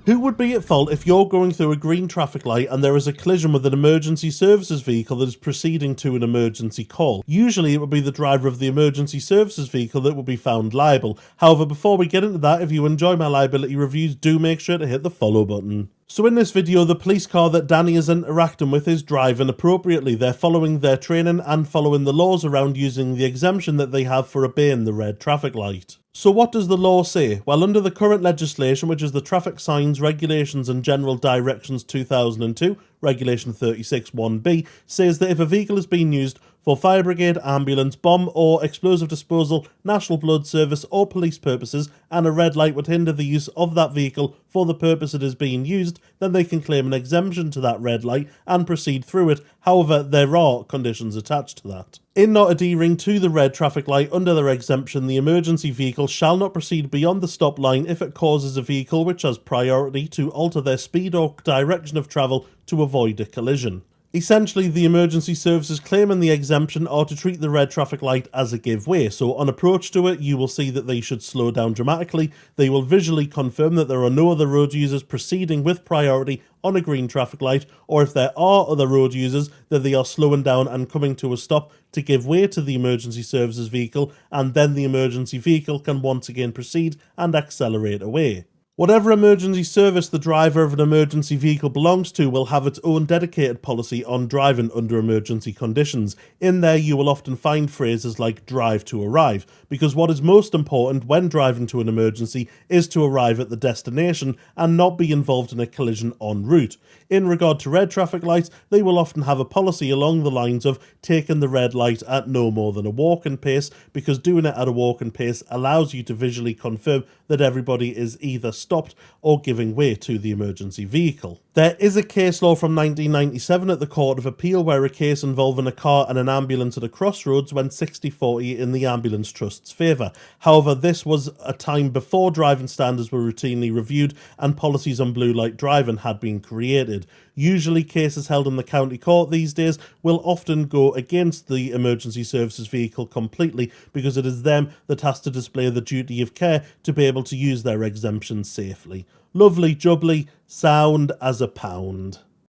Who would be at fault if you're going through a green traffic light and there is a collision with an emergency services vehicle that is proceeding to an emergency call? Usually it would be the driver of the emergency services vehicle that would be found liable. However, before we get into that, if you enjoy my liability reviews, do make sure to hit the follow button. So in this video, the police car that Danny is interacting with is driving appropriately. They're following their training and following the laws around using the exemption that they have for obeying the red traffic light. So what does the law say? Well, under the current legislation, which is the Traffic Signs, Regulations and General Directions 2002, Regulation 36(1)(b), says that if a vehicle is being used for fire brigade, ambulance, bomb or explosive disposal, National Blood Service or police purposes, and a red light would hinder the use of that vehicle for the purpose it is being used, then they can claim an exemption to that red light and proceed through it. However, there are conditions attached to that. In not adhering to the red traffic light under their exemption, the emergency vehicle shall not proceed beyond the stop line if it causes a vehicle which has priority to alter their speed or direction of travel to avoid a collision. Essentially, the emergency services claiming the exemption are to treat the red traffic light as a give way. So on approach to it, you will see that they should slow down dramatically. They will visually confirm that there are no other road users proceeding with priority on a green traffic light, or if there are other road users, that they are slowing down and coming to a stop to give way to the emergency services vehicle, and then the emergency vehicle can once again proceed and accelerate away. Whatever emergency service the driver of an emergency vehicle belongs to will have its own dedicated policy on driving under emergency conditions. In there you will often find phrases like drive to arrive, because what is most important when driving to an emergency is to arrive at the destination and not be involved in a collision en route. In regard to red traffic lights, they will often have a policy along the lines of taking the red light at no more than a walking pace, because doing it at a walking pace allows you to visually confirm that everybody is either stopped or giving way to the emergency vehicle. There is a case law from 1997 at the Court of Appeal where a case involving a car and an ambulance at a crossroads went 60-40 in the ambulance trust's favour. However, this was a time before driving standards were routinely reviewed and policies on blue light driving had been created. Usually cases held in the county court these days will often go against the emergency services vehicle completely, because it is them that has to display the duty of care to be able to use their exemptions safely. Lovely jubbly, sound as a pound.